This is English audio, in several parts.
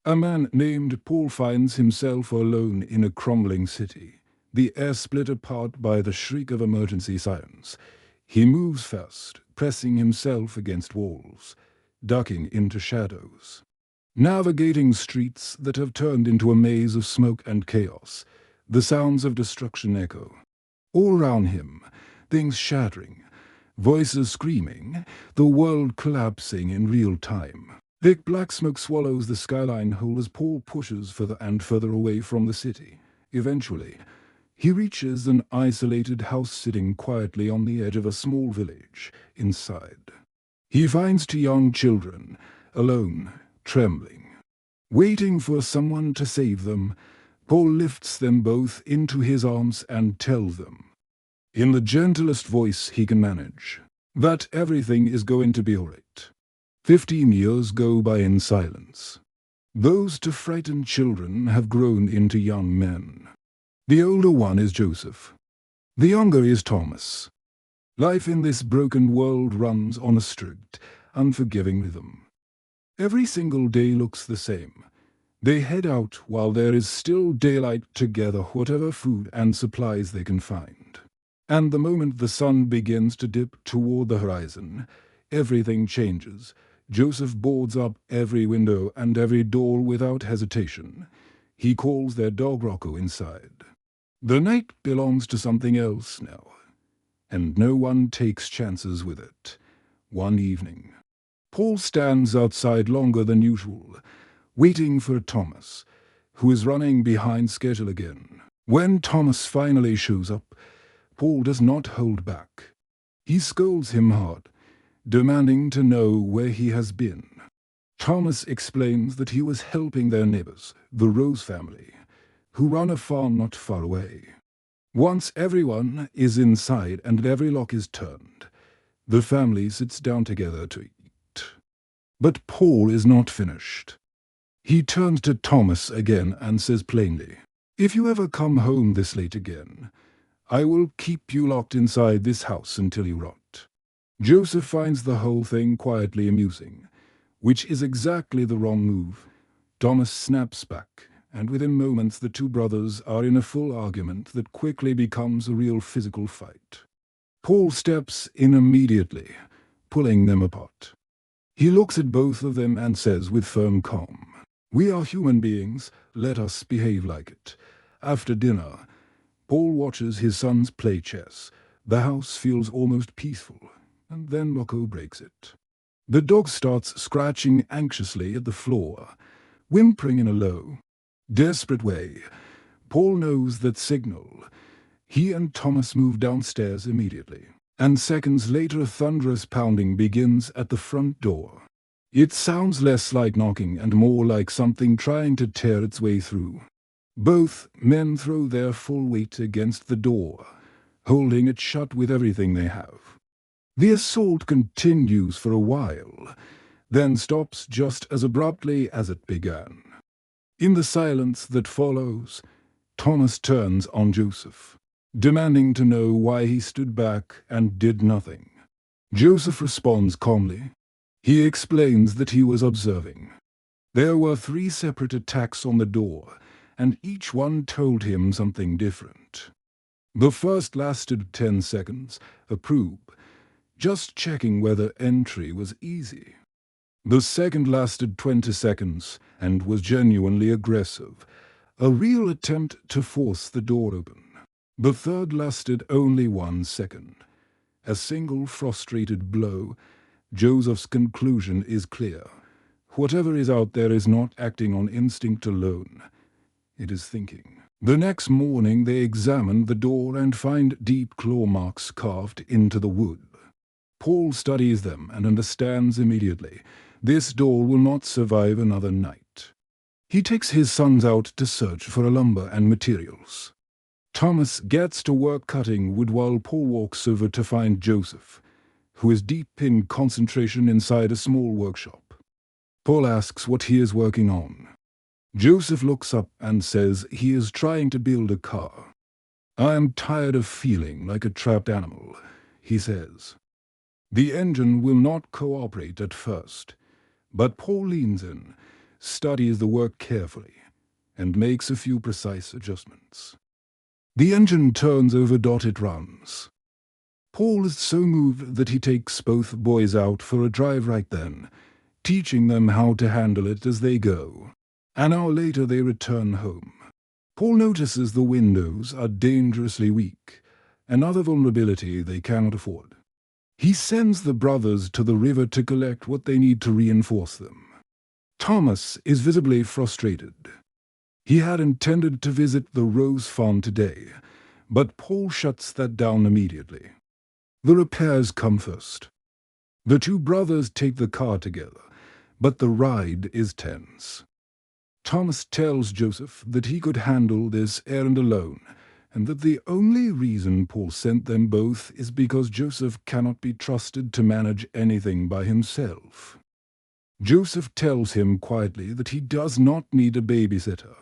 A man named Paul finds himself alone in a crumbling city, the air split apart by the shriek of emergency sirens. He moves fast, pressing himself against walls, ducking into shadows, navigating streets that have turned into a maze of smoke and chaos. The sounds of destruction echo. All around him, things shattering, voices screaming, the world collapsing in real time. Thick black smoke swallows the skyline whole as Paul pushes further and further away from the city. Eventually, he reaches an isolated house sitting quietly on the edge of a small village. Inside, he finds two young children, alone, trembling, waiting for someone to save them. Paul lifts them both into his arms and tells them, in the gentlest voice he can manage, that everything is going to be all right. 15 years go by in silence. Those two frightened children have grown into young men. The older one is Joseph. The younger is Thomas. Life in this broken world runs on a strict, unforgiving rhythm. Every single day looks the same. They head out while there is still daylight to gather whatever food and supplies they can find. And the moment the sun begins to dip toward the horizon, everything changes. Joseph boards up every window and every door without hesitation. He calls their dog Rocco inside. The night belongs to something else now, and no one takes chances with it. One evening, Paul stands outside longer than usual, waiting for Thomas, who is running behind schedule again. When Thomas finally shows up, Paul does not hold back. He scolds him hard, demanding to know where he has been. Thomas explains that he was helping their neighbors, the Rose family, who run a farm not far away. Once everyone is inside and every lock is turned, the family sits down together to eat. But Paul is not finished. He turns to Thomas again and says plainly, "If you ever come home this late again, I will keep you locked inside this house until you rot." Joseph finds the whole thing quietly amusing, which is exactly the wrong move. Thomas snaps back, and within moments the two brothers are in a full argument that quickly becomes a real physical fight. Paul steps in immediately, pulling them apart. He looks at both of them and says with firm calm, "We are human beings, let us behave like it." After dinner, Paul watches his sons play chess. The house feels almost peaceful, and then Rocco breaks it. The dog starts scratching anxiously at the floor, whimpering in a low, desperate way. Paul knows that signal. He and Thomas move downstairs immediately, and seconds later a thunderous pounding begins at the front door. It sounds less like knocking and more like something trying to tear its way through. Both men throw their full weight against the door, holding it shut with everything they have. The assault continues for a while, then stops just as abruptly as it began. In the silence that follows, Thomas turns on Joseph, demanding to know why he stood back and did nothing. Joseph responds calmly. He explains that he was observing. There were 3 separate attacks on the door, and each one told him something different. The first lasted 10 seconds, a probe, just checking whether entry was easy. The second lasted 20 seconds and was genuinely aggressive, a real attempt to force the door open. The third lasted only 1 second. A single frustrated blow. Joseph's conclusion is clear. Whatever is out there is not acting on instinct alone. It is thinking. The next morning they examine the door and find deep claw marks carved into the wood. Paul studies them and understands immediately. This door will not survive another night. He takes his sons out to search for lumber and materials. Thomas gets to work cutting wood while Paul walks over to find Joseph, who is deep in concentration inside a small workshop. Paul asks what he is working on. Joseph looks up and says he is trying to build a car. "I am tired of feeling like a trapped animal," he says. The engine will not cooperate at first, but Paul leans in, studies the work carefully, and makes a few precise adjustments. The engine turns over. It runs. Paul is so moved that he takes both boys out for a drive right then, teaching them how to handle it as they go. An hour later they return home. Paul notices the windows are dangerously weak, another vulnerability they cannot afford. He sends the brothers to the river to collect what they need to reinforce them. Thomas is visibly frustrated. He had intended to visit the Rose Farm today, but Paul shuts that down immediately. The repairs come first. The two brothers take the car together, but the ride is tense. Thomas tells Joseph that he could handle this errand alone, and that the only reason Paul sent them both is because Joseph cannot be trusted to manage anything by himself. Joseph tells him quietly that he does not need a babysitter,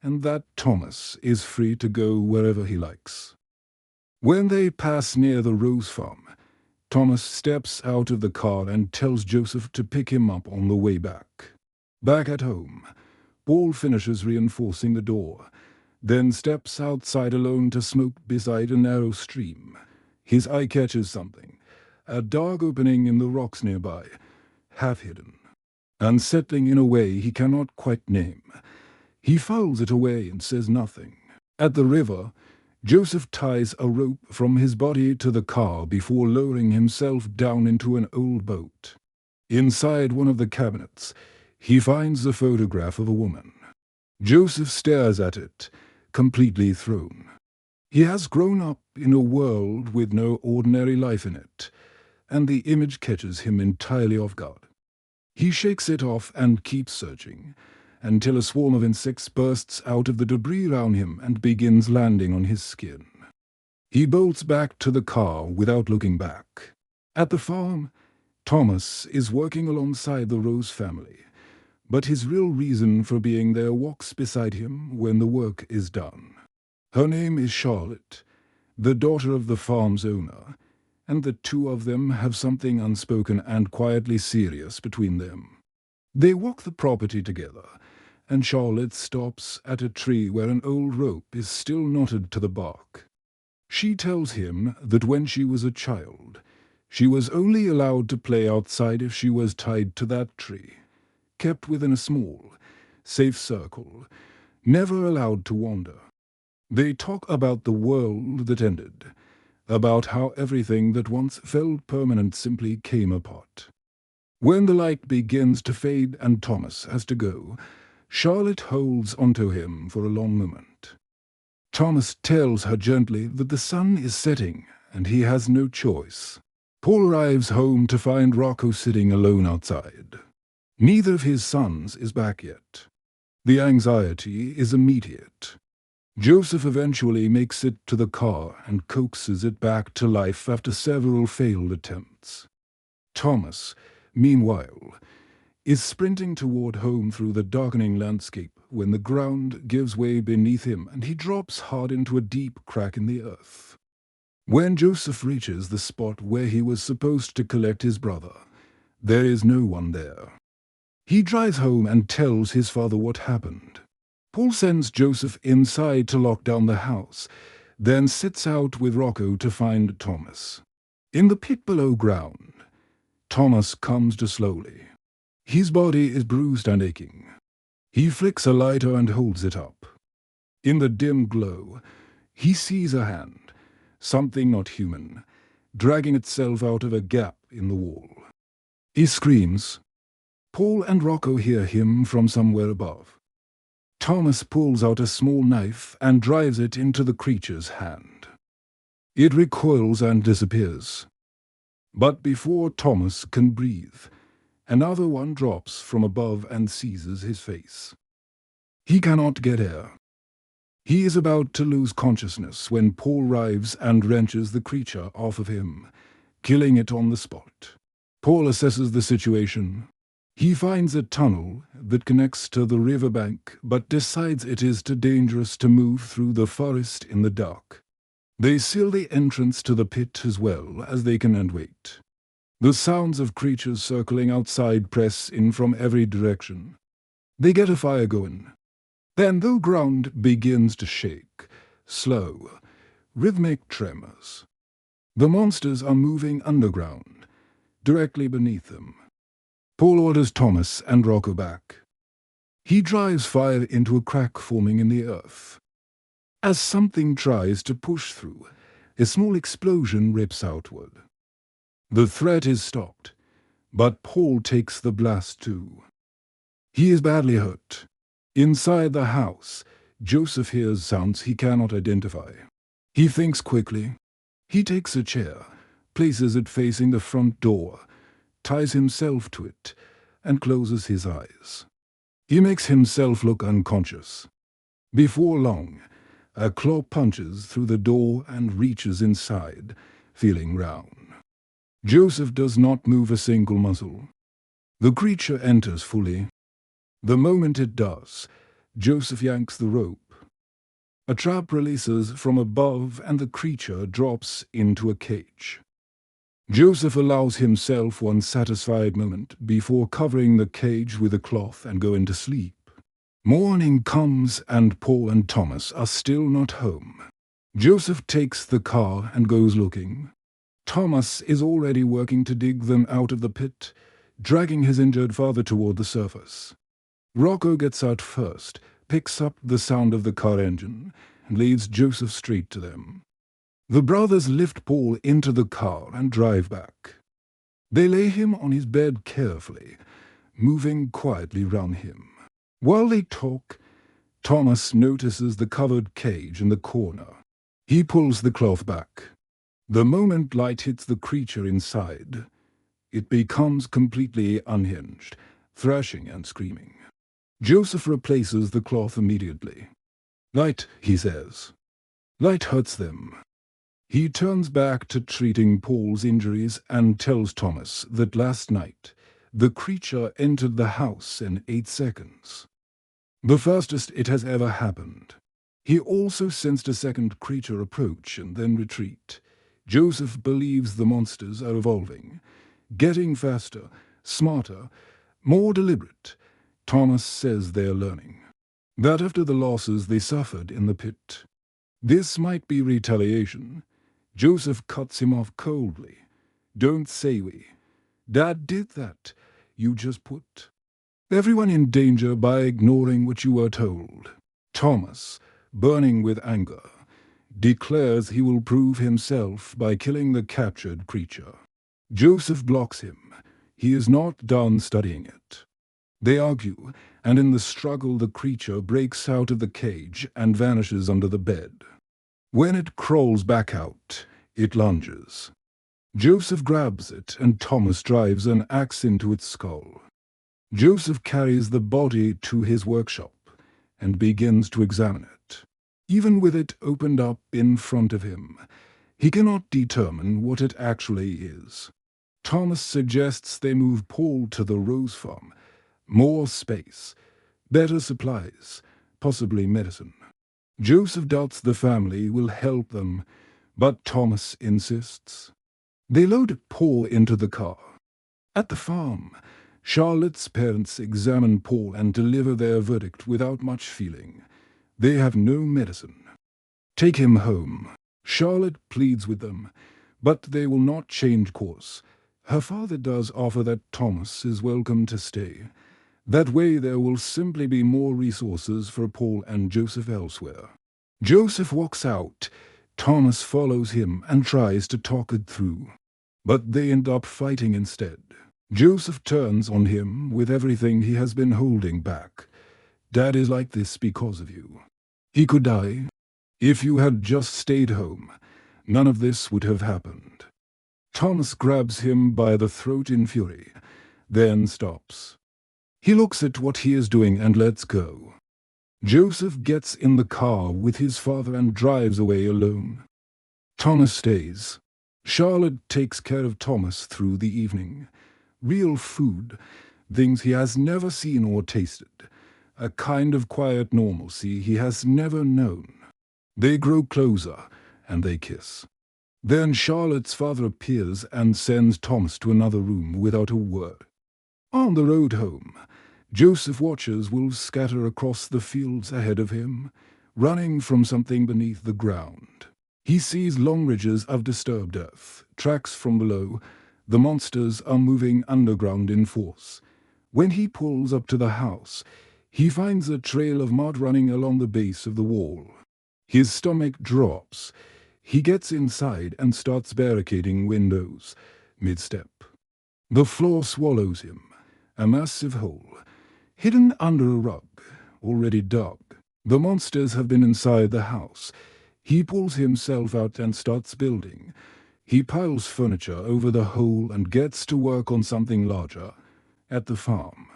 and that Thomas is free to go wherever he likes. When they pass near the Rose Farm, Thomas steps out of the car and tells Joseph to pick him up on the way back. Back at home, Paul finishes reinforcing the door, then steps outside alone to smoke beside a narrow stream. His eye catches something, a dark opening in the rocks nearby, half hidden, unsettling in a way he cannot quite name. He fouls it away and says nothing. At the river, Joseph ties a rope from his body to the car before lowering himself down into an old boat. Inside one of the cabinets, he finds the photograph of a woman. Joseph stares at it, completely thrown. He has grown up in a world with no ordinary life in it, and the image catches him entirely off guard. He shakes it off and keeps searching, until a swarm of insects bursts out of the debris around him and begins landing on his skin. He bolts back to the car without looking back. At the farm, Thomas is working alongside the Rose family, but his real reason for being there walks beside him when the work is done. Her name is Charlotte, the daughter of the farm's owner, and the two of them have something unspoken and quietly serious between them. They walk the property together, and Charlotte stops at a tree where an old rope is still knotted to the bark. She tells him that when she was a child, she was only allowed to play outside if she was tied to that tree, kept within a small, safe circle, never allowed to wander. They talk about the world that ended, about how everything that once felt permanent simply came apart. When the light begins to fade and Thomas has to go, Charlotte holds onto him for a long moment. Thomas tells her gently that the sun is setting and he has no choice. Paul arrives home to find Rocco sitting alone outside. Neither of his sons is back yet. The anxiety is immediate. Joseph eventually makes it to the car and coaxes it back to life after several failed attempts. Thomas, meanwhile, is sprinting toward home through the darkening landscape when the ground gives way beneath him and he drops hard into a deep crack in the earth. When Joseph reaches the spot where he was supposed to collect his brother, there is no one there. He drives home and tells his father what happened. Paul sends Joseph inside to lock down the house, then sets out with Rocco to find Thomas. In the pit below ground, Thomas comes to slowly. His body is bruised and aching. He flicks a lighter and holds it up. In the dim glow, he sees a hand, something not human, dragging itself out of a gap in the wall. He screams. Paul and Rocco hear him from somewhere above. Thomas pulls out a small knife and drives it into the creature's hand. It recoils and disappears. But before Thomas can breathe, another one drops from above and seizes his face. He cannot get air. He is about to lose consciousness when Paul arrives and wrenches the creature off of him, killing it on the spot. Paul assesses the situation. He finds a tunnel that connects to the riverbank, but decides it is too dangerous to move through the forest in the dark. They seal the entrance to the pit as well as they can and wait. The sounds of creatures circling outside press in from every direction. They get a fire going. Then the ground begins to shake, slow, rhythmic tremors. The monsters are moving underground, directly beneath them. Paul orders Thomas and Rocco back. He drives fire into a crack forming in the earth. As something tries to push through, a small explosion rips outward. The threat is stopped, but Paul takes the blast too. He is badly hurt. Inside the house, Joseph hears sounds he cannot identify. He thinks quickly. He takes a chair, places it facing the front door, ties himself to it, and closes his eyes. He makes himself look unconscious. Before long, a claw punches through the door and reaches inside, feeling round. Joseph does not move a single muscle. The creature enters fully. The moment it does, Joseph yanks the rope. A trap releases from above and the creature drops into a cage. Joseph allows himself one satisfied moment before covering the cage with a cloth and going to sleep. Morning comes and Paul and Thomas are still not home. Joseph takes the car and goes looking. Thomas is already working to dig them out of the pit, dragging his injured father toward the surface. Rocco gets out first, picks up the sound of the car engine, and leads Joseph straight to them. The brothers lift Paul into the car and drive back. They lay him on his bed carefully, moving quietly round him. While they talk, Thomas notices the covered cage in the corner. He pulls the cloth back. The moment light hits the creature inside, it becomes completely unhinged, thrashing and screaming. Joseph replaces the cloth immediately. Light, he says. Light hurts them. He turns back to treating Paul's injuries and tells Thomas that last night the creature entered the house in 8 seconds. The fastest it has ever happened. He also sensed a second creature approach and then retreat. Joseph believes the monsters are evolving, getting faster, smarter, more deliberate. Thomas says they're learning. That after the losses they suffered in the pit. This might be retaliation. Joseph cuts him off coldly. Don't say we. Dad did that. You just put everyone in danger by ignoring what you were told. Thomas, burning with anger, declares he will prove himself by killing the captured creature. Joseph blocks him. He is not done studying it. They argue, and in the struggle the creature breaks out of the cage and vanishes under the bed. When it crawls back out, it lunges. Joseph grabs it and Thomas drives an axe into its skull. Joseph carries the body to his workshop and begins to examine it. Even with it opened up in front of him, he cannot determine what it actually is. Thomas suggests they move Paul to the Rose Farm. More space, better supplies, possibly medicine. Joseph doubts the family will help them, but Thomas insists. They load Paul into the car. At the farm, Charlotte's parents examine Paul and deliver their verdict without much feeling. They have no medicine. Take him home. Charlotte pleads with them, but they will not change course. Her father does offer that Thomas is welcome to stay. That way there will simply be more resources for Paul and Joseph elsewhere. Joseph walks out. Thomas follows him and tries to talk it through. But they end up fighting instead. Joseph turns on him with everything he has been holding back. Dad is like this because of you. He could die. If you had just stayed home, none of this would have happened. Thomas grabs him by the throat in fury, then stops. He looks at what he is doing and lets go. Joseph gets in the car with his father and drives away alone. Thomas stays. Charlotte takes care of Thomas through the evening. Real food, things he has never seen or tasted. A kind of quiet normalcy he has never known. They grow closer, and they kiss. Then Charlotte's father appears and sends Thomas to another room without a word. On the road home, Joseph watches wolves scatter across the fields ahead of him, running from something beneath the ground. He sees long ridges of disturbed earth, tracks from below. The monsters are moving underground in force. When he pulls up to the house, he finds a trail of mud running along the base of the wall. His stomach drops. He gets inside and starts barricading windows, mid-step. The floor swallows him, a massive hole, hidden under a rug, already dug. The monsters have been inside the house. He pulls himself out and starts building. He piles furniture over the hole and gets to work on something larger, at the farm.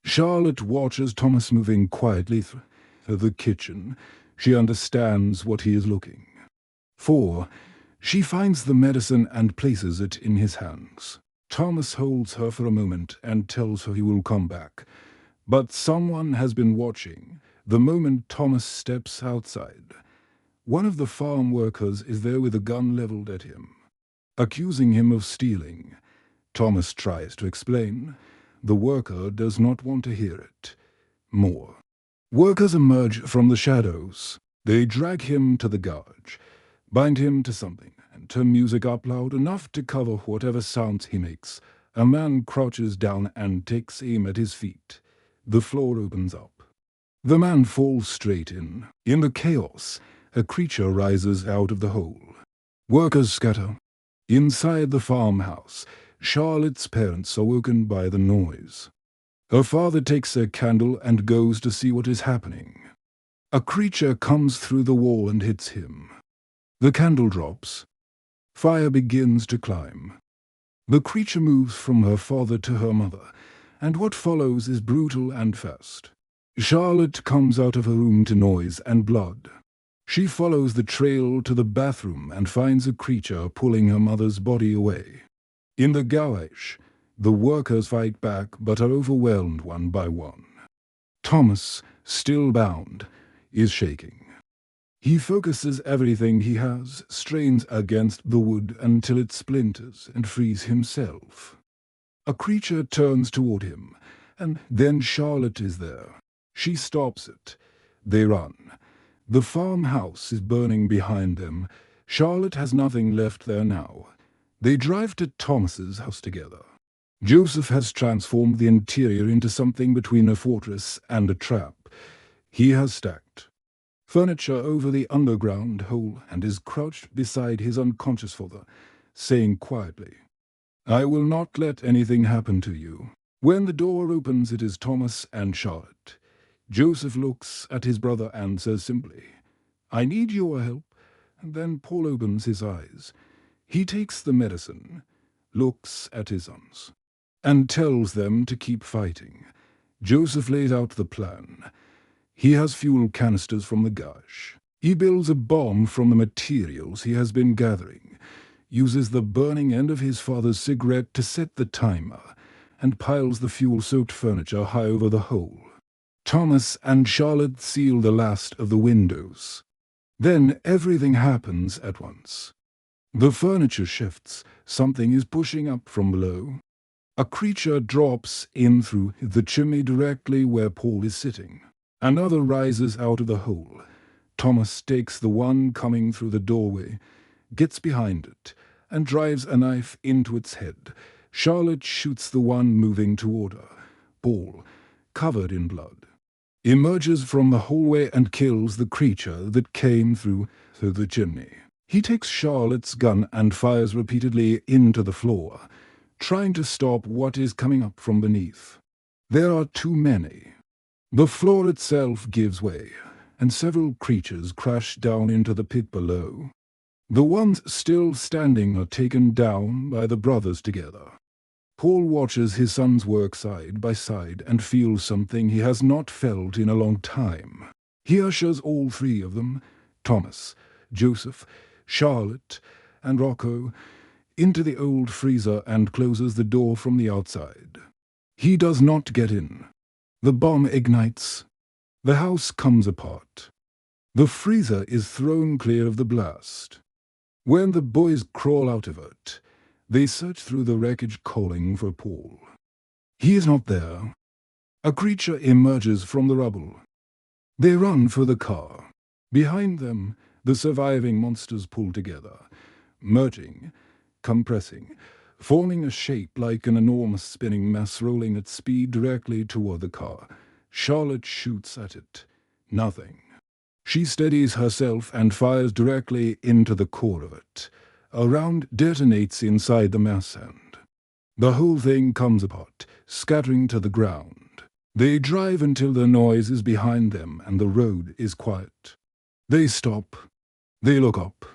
Charlotte watches Thomas moving quietly through the kitchen. She understands what he is looking for. She finds the medicine and places it in his hands. Thomas holds her for a moment and tells her he will come back. But someone has been watching. The moment Thomas steps outside, one of the farm workers is there with a gun leveled at him, accusing him of stealing. Thomas tries to explain. The worker does not want to hear it. More. Workers emerge from the shadows. They drag him to the garage, bind him to something, and turn music up loud enough to cover whatever sounds he makes. A man crouches down and takes aim at his feet. The floor opens up. The man falls straight in. In the chaos, a creature rises out of the hole. Workers scatter. Inside the farmhouse, Charlotte's parents are woken by the noise. Her father takes a candle and goes to see what is happening. A creature comes through the wall and hits him. The candle drops. Fire begins to climb. The creature moves from her father to her mother, and what follows is brutal and fast. Charlotte comes out of her room to noise and blood. She follows the trail to the bathroom and finds a creature pulling her mother's body away. In the garage, the workers fight back but are overwhelmed one by one. Thomas, still bound, is shaking. He focuses everything he has, strains against the wood until it splinters, and frees himself. A creature turns toward him, and then Charlotte is there. She stops it. They run. The farmhouse is burning behind them. Charlotte has nothing left there now. They drive to Thomas's house together. Joseph has transformed the interior into something between a fortress and a trap. He has stacked furniture over the underground hole and is crouched beside his unconscious father, saying quietly, "I will not let anything happen to you." When the door opens, it is Thomas and Charlotte. Joseph looks at his brother and says simply, "I need your help," and then Paul opens his eyes. He takes the medicine, looks at his sons, and tells them to keep fighting. Joseph lays out the plan. He has fuel canisters from the garage. He builds a bomb from the materials he has been gathering, uses the burning end of his father's cigarette to set the timer, and piles the fuel-soaked furniture high over the hole. Thomas and Charlotte seal the last of the windows. Then everything happens at once. The furniture shifts. Something is pushing up from below. A creature drops in through the chimney directly where Paul is sitting. Another rises out of the hole. Thomas takes the one coming through the doorway, gets behind it, and drives a knife into its head. Charlotte shoots the one moving toward her. Paul, covered in blood, emerges from the hallway and kills the creature that came through the chimney. He takes Charlotte's gun and fires repeatedly into the floor, trying to stop what is coming up from beneath. There are too many. The floor itself gives way, and several creatures crash down into the pit below. The ones still standing are taken down by the brothers together. Paul watches his sons work side by side and feels something he has not felt in a long time. He ushers all three of them, Thomas, Joseph, Charlotte, and Rocco, into the old freezer and closes the door from the outside. He does not get in. The bomb ignites. The house comes apart. The freezer is thrown clear of the blast. When the boys crawl out of it, they search through the wreckage calling for Paul. He is not there. A creature emerges from the rubble. They run for the car. Behind them, the surviving monsters pull together, merging, compressing, forming a shape like an enormous spinning mass rolling at speed directly toward the car. Charlotte shoots at it. Nothing. She steadies herself and fires directly into the core of it. A round detonates inside the mass hand. The whole thing comes apart, scattering to the ground. They drive until the noise is behind them and the road is quiet. They stop. They look up.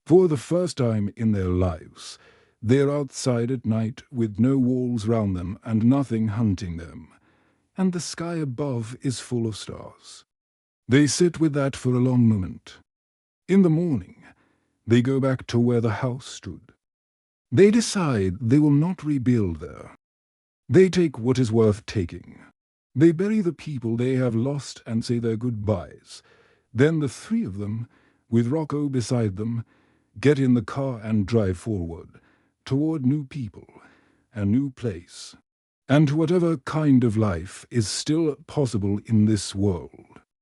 For the first time in their lives, they're outside at night with no walls round them and nothing hunting them. And the sky above is full of stars. They sit with that for a long moment. In the morning, they go back to where the house stood. They decide they will not rebuild there. They take what is worth taking. They bury the people they have lost and say their goodbyes. Then the three of them, with Rocco beside them, get in the car and drive forward, toward new people, a new place, and whatever kind of life is still possible in this world.